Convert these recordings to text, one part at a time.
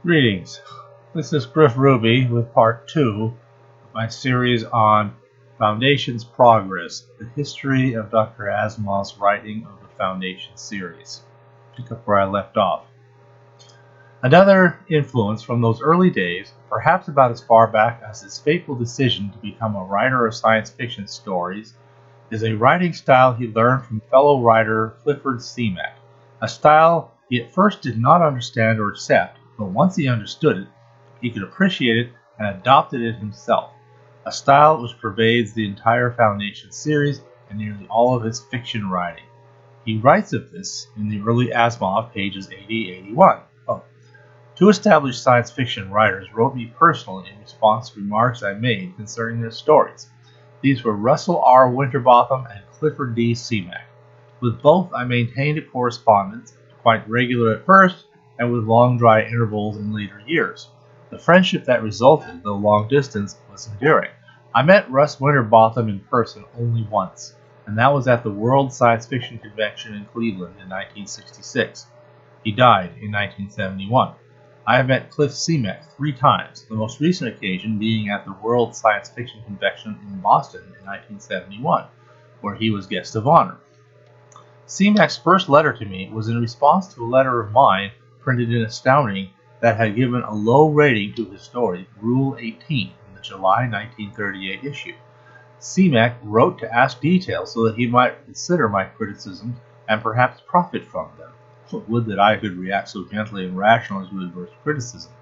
Greetings. This is Griff Ruby with part 2 of my series on Foundation's Progress, the history of Dr. Asimov's writing of the Foundation series. Pick up where I left off. Another influence from those early days, perhaps about as far back as his fateful decision to become a writer of science fiction stories, is a writing style he learned from fellow writer Clifford Seemack, a style he at first did not understand or accept, but once he understood it, he could appreciate it and adopted it himself, a style which pervades the entire Foundation series and nearly all of his fiction writing. He writes of this in the early Asimov, pages 80-81. Two established science fiction writers wrote me personally in response to remarks I made concerning their stories. These were Russell R. Winterbottom and Clifford D. Seemack. With both, I maintained a correspondence, quite regular at first, and with long dry intervals in later years. The friendship that resulted, though long distance, was enduring. I met Russ Winterbottom in person only once, and that was at the World Science Fiction Convention in Cleveland in 1966. He died in 1971. I have met Cliff Seemack 3 times, the most recent occasion being at the World Science Fiction Convention in Boston in 1971, where he was guest of honor. Seemack's first letter to me was in response to a letter of mine printed in Astounding that had given a low rating to his story, Rule 18, in the July 1938 issue. Seemack wrote to ask details so that he might consider my criticisms and perhaps profit from them. Would that I could react so gently and rationally to adverse criticism.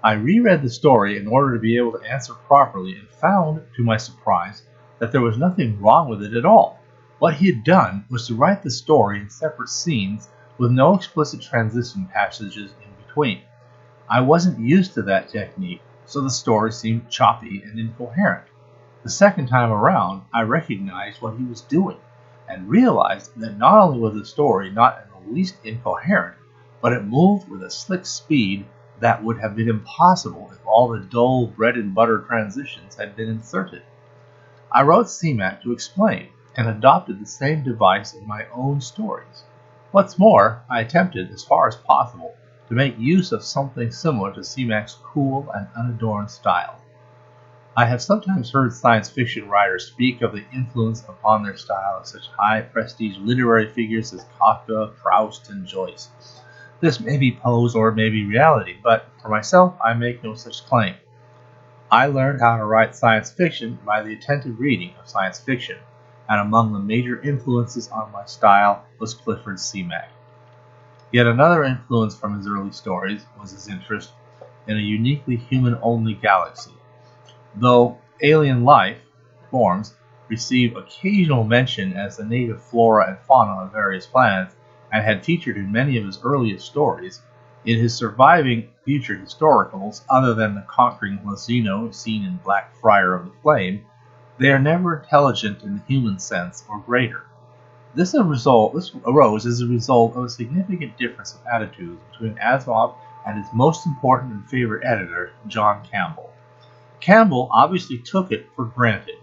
I reread the story in order to be able to answer properly and found, to my surprise, that there was nothing wrong with it at all. What he had done was to write the story in separate scenes with no explicit transition passages in between. I wasn't used to that technique, so the story seemed choppy and incoherent. The second time around, I recognized what he was doing and realized that not only was the story not in the least incoherent, but it moved with a slick speed that would have been impossible if all the dull bread and butter transitions had been inserted. I wrote Seemack to explain and adopted the same device in my own stories. What's more, I attempted, as far as possible, to make use of something similar to Seemack's cool and unadorned style. I have sometimes heard science fiction writers speak of the influence upon their style of such high-prestige literary figures as Kafka, Proust, and Joyce. This may be pose or it may be reality, but for myself, I make no such claim. I learned how to write science fiction by the attentive reading of science fiction, and among the major influences on my style was Clifford Seemack. Yet another influence from his early stories was his interest in a uniquely human-only galaxy. Though alien life forms receive occasional mention as the native flora and fauna of various planets and had featured in many of his earliest stories, in his surviving future historicals, other than the conquering Lacino seen in Blackfriar of the Flame, they are never intelligent in the human sense or greater. This arose as a result of a significant difference of attitudes between Asimov and his most important and favorite editor, John Campbell. Campbell obviously took it for granted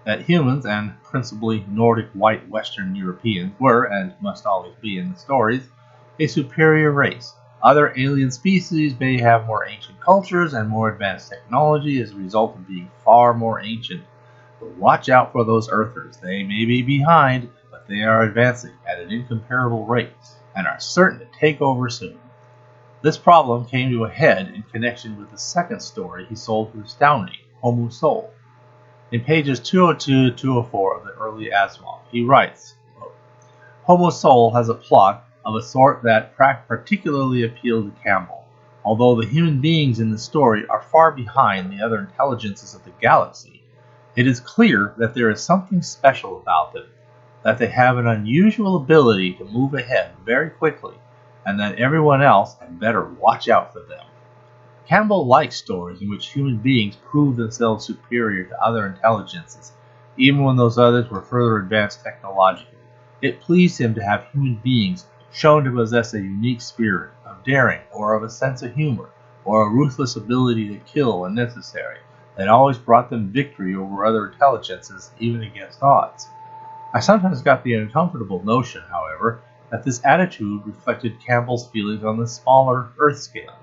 that humans, and principally Nordic white Western Europeans, were, and must always be in the stories, a superior race. Other alien species may have more ancient cultures and more advanced technology as a result of being far more ancient. But watch out for those Earthers. They may be behind, but they are advancing at an incomparable rate and are certain to take over soon. This problem came to a head in connection with the second story he sold to Astounding, Homo Soul. In pages 202 to 204 of the early Asimov, he writes, quote, Homo Soul has a plot of a sort that particularly appealed to Campbell. Although the human beings in the story are far behind the other intelligences of the galaxy, it is clear that there is something special about them, that they have an unusual ability to move ahead very quickly, and that everyone else had better watch out for them. Campbell liked stories in which human beings proved themselves superior to other intelligences, even when those others were further advanced technologically. It pleased him to have human beings shown to possess a unique spirit of daring or of a sense of humor or a ruthless ability to kill when necessary that always brought them victory over other intelligences, even against odds. I sometimes got the uncomfortable notion, however, that this attitude reflected Campbell's feelings on the smaller Earth scale.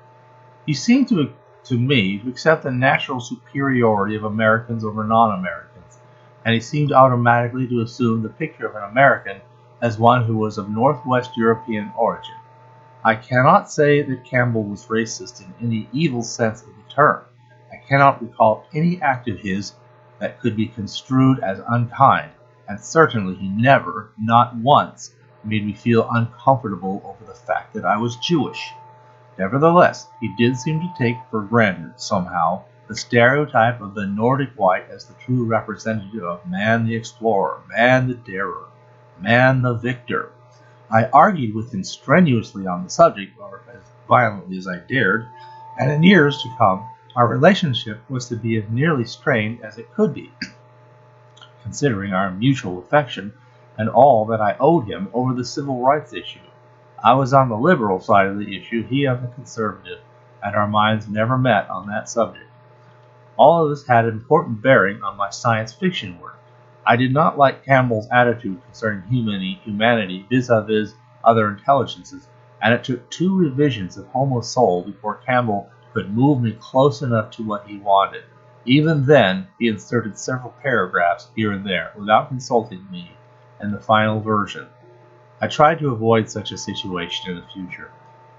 He seemed to me to accept the natural superiority of Americans over non-Americans, and he seemed automatically to assume the picture of an American as one who was of Northwest European origin. I cannot say that Campbell was racist in any evil sense of the term. I cannot recall any act of his that could be construed as unkind, and certainly he never, not once, made me feel uncomfortable over the fact that I was Jewish. Nevertheless, he did seem to take for granted, somehow, the stereotype of the Nordic white as the true representative of man the explorer, man the darer, man the victor. I argued with him strenuously on the subject, or as violently as I dared, and in years to come, our relationship was to be as nearly strained as it could be, considering our mutual affection and all that I owed him over the civil rights issue. I was on the liberal side of the issue, he on the conservative, and our minds never met on that subject. All of this had important bearing on my science fiction work. I did not like Campbell's attitude concerning humanity vis-a-vis other intelligences, and it took 2 revisions of Homo Soul before Campbell could move me close enough to what he wanted. Even then, he inserted several paragraphs here and there, without consulting me, in the final version. I tried to avoid such a situation in the future.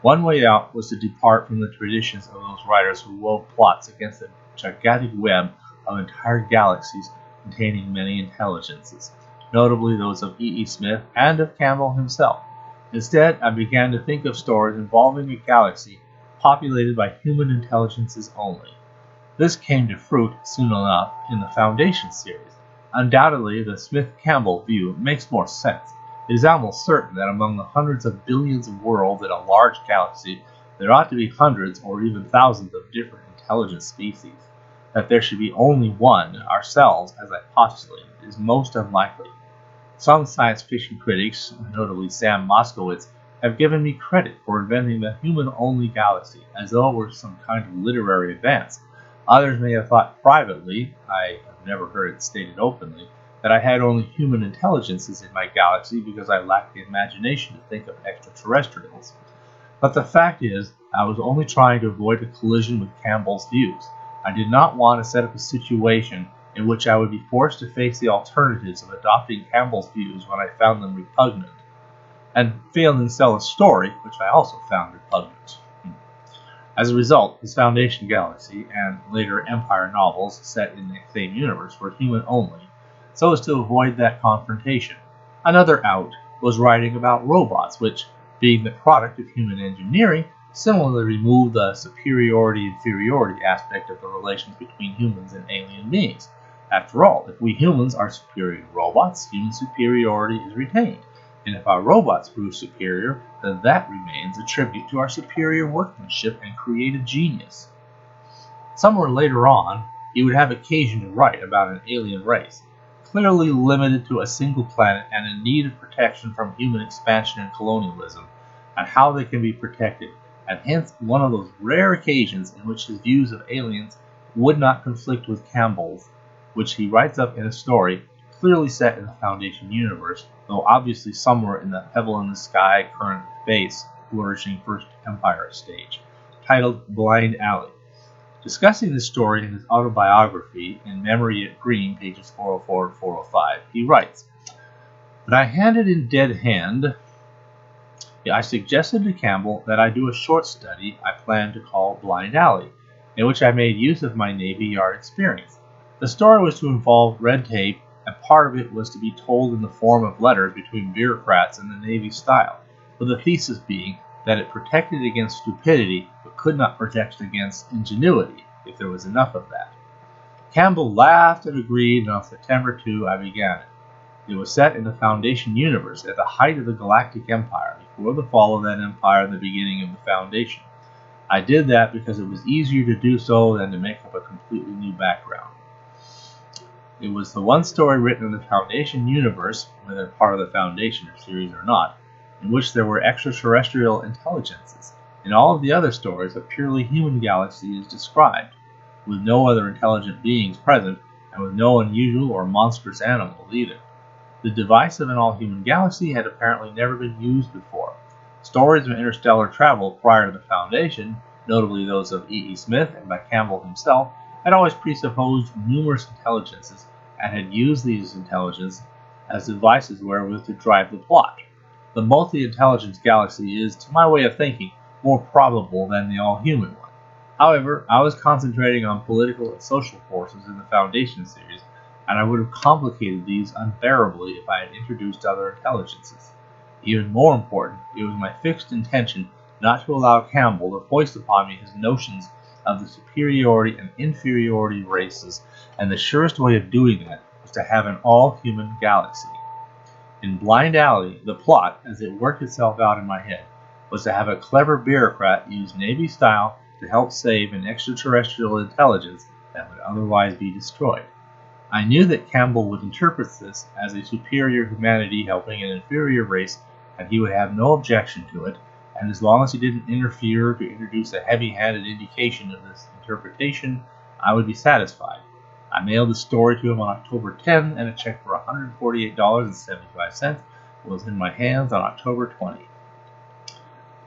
One way out was to depart from the traditions of those writers who wove plots against the gigantic web of entire galaxies containing many intelligences, notably those of E. E. Smith and of Campbell himself. Instead, I began to think of stories involving a galaxy populated by human intelligences only. This came to fruit soon enough in the Foundation series. Undoubtedly, the Smith-Campbell view makes more sense. It is almost certain that among the hundreds of billions of worlds in a large galaxy, there ought to be hundreds or even thousands of different intelligent species. That there should be only one, ourselves, as I postulate, is most unlikely. Some science fiction critics, notably Sam Moskowitz, have given me credit for inventing the human-only galaxy, as though it were some kind of literary advance. Others may have thought privately, I have never heard it stated openly, that I had only human intelligences in my galaxy because I lacked the imagination to think of extraterrestrials. But the fact is, I was only trying to avoid a collision with Campbell's views. I did not want to set up a situation in which I would be forced to face the alternatives of adopting Campbell's views when I found them repugnant, and failing to sell a story which I also found repugnant. As a result, his Foundation Galaxy and later Empire novels set in the same universe were human only, so as to avoid that confrontation. Another out was writing about robots, which, being the product of human engineering, similarly removed the superiority-inferiority aspect of the relations between humans and alien beings. After all, if we humans are superior to robots, human superiority is retained, and if our robots prove superior, then that remains a tribute to our superior workmanship and creative genius. Somewhere later on, he would have occasion to write about an alien race, clearly limited to a single planet and in need of protection from human expansion and colonialism, and how they can be protected, and hence one of those rare occasions in which his views of aliens would not conflict with Campbell's, which he writes up in a story clearly set in the Foundation universe, though obviously somewhere in the pebble-in-the-sky current base flourishing First Empire stage, titled Blind Alley. Discussing this story in his autobiography, In Memory at Green, pages 404 and 405, he writes, "When I handed in Dead Hand, I suggested to Campbell that I do a short study I planned to call Blind Alley, in which I made use of my Navy Yard experience. The story was to involve red tape, and part of it was to be told in the form of letters between bureaucrats in the Navy style, with the thesis being that it protected against stupidity, but could not protect against ingenuity, if there was enough of that. Campbell laughed and agreed, and on September 2 I began it. It was set in the Foundation universe at the height of the Galactic Empire, before the fall of that empire and the beginning of the Foundation. I did that because it was easier to do so than to make up a completely new background. It was the one story written in the Foundation universe, whether part of the Foundation series or not, in which there were extraterrestrial intelligences. In all of the other stories, a purely human galaxy is described, with no other intelligent beings present, and with no unusual or monstrous animals either. The device of an all-human galaxy had apparently never been used before. Stories of interstellar travel prior to the Foundation notably those of E. E. Smith and by Campbell himself, had always presupposed numerous intelligences and had used these intelligences as devices wherewith to drive the plot. The multi-intelligence galaxy is, to my way of thinking, more probable than the all-human one. However, I was concentrating on political and social forces in the Foundation series, and I would have complicated these unbearably if I had introduced other intelligences. Even more important, it was my fixed intention not to allow Campbell to foist upon me his notions of the superiority and inferiority of races, and the surest way of doing that was to have an all-human galaxy. In Blind Alley, the plot, as it worked itself out in my head, was to have a clever bureaucrat use Navy style to help save an extraterrestrial intelligence that would otherwise be destroyed. I knew that Campbell would interpret this as a superior humanity helping an inferior race, and he would have no objection to it, and as long as he didn't interfere to introduce a heavy-handed indication of this interpretation, I would be satisfied. I mailed the story to him on October 10, and a check for $148.75 was in my hands on October 20.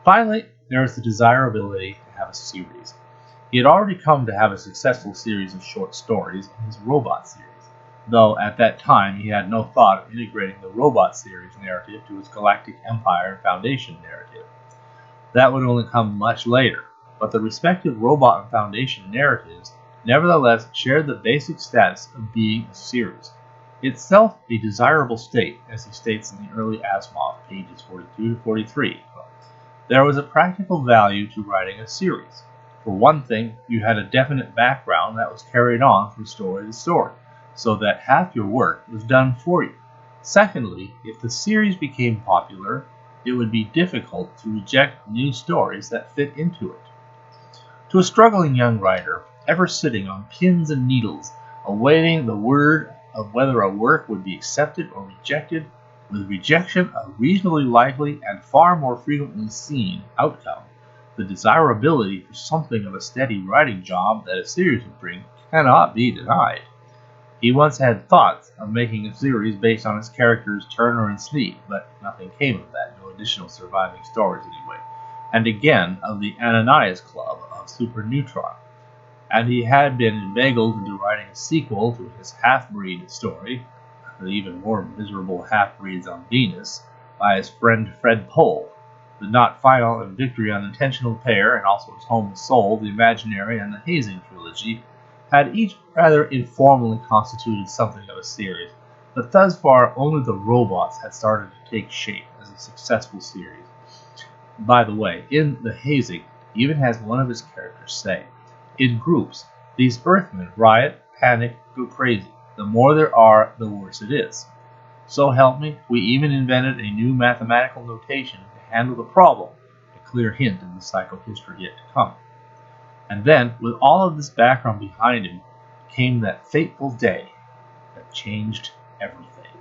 Finally, there was the desirability to have a series. He had already come to have a successful series of short stories in his Robot series, though at that time he had no thought of integrating the Robot series narrative to his Galactic Empire and Foundation narrative. That would only come much later, but the respective Robot and Foundation narratives nevertheless shared the basic status of being a series, itself a desirable state, as he states in the early Asimov, pages 42 to 43. There was a practical value to writing a series. For one thing, you had a definite background that was carried on from story to story, so that half your work was done for you. Secondly, if the series became popular, it would be difficult to reject new stories that fit into it. To a struggling young writer, ever sitting on pins and needles, awaiting the word of whether a work would be accepted or rejected, with rejection a reasonably likely and far more frequently seen outcome, the desirability for something of a steady writing job that a series would bring cannot be denied. He once had thoughts of making a series based on his characters Turner and Sneed, but nothing came of that, no additional surviving stories anyway, and again of the Ananias Club of Super Neutron. And he had been inveigled into writing a sequel to his half-breed story, The Even More Miserable Half-Breeds on Venus, by his friend Fred Pohl. The Not Final and Victory Unintentional Pair, and also his Home with Soul, The Imaginary, and the Hazing trilogy, had each rather informally constituted something of a series, but thus far only the Robots had started to take shape as a successful series. By the way, in The Hazing, he even has one of his characters say, "In groups, these Earthmen riot, panic, go crazy. The more there are, the worse it is. So help me, we even invented a new mathematical notation to handle the problem," a clear hint of the psychohistory yet to come. And then, with all of this background behind him, came that fateful day that changed everything.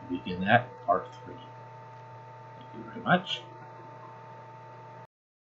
We begin that part 3. Thank you very much.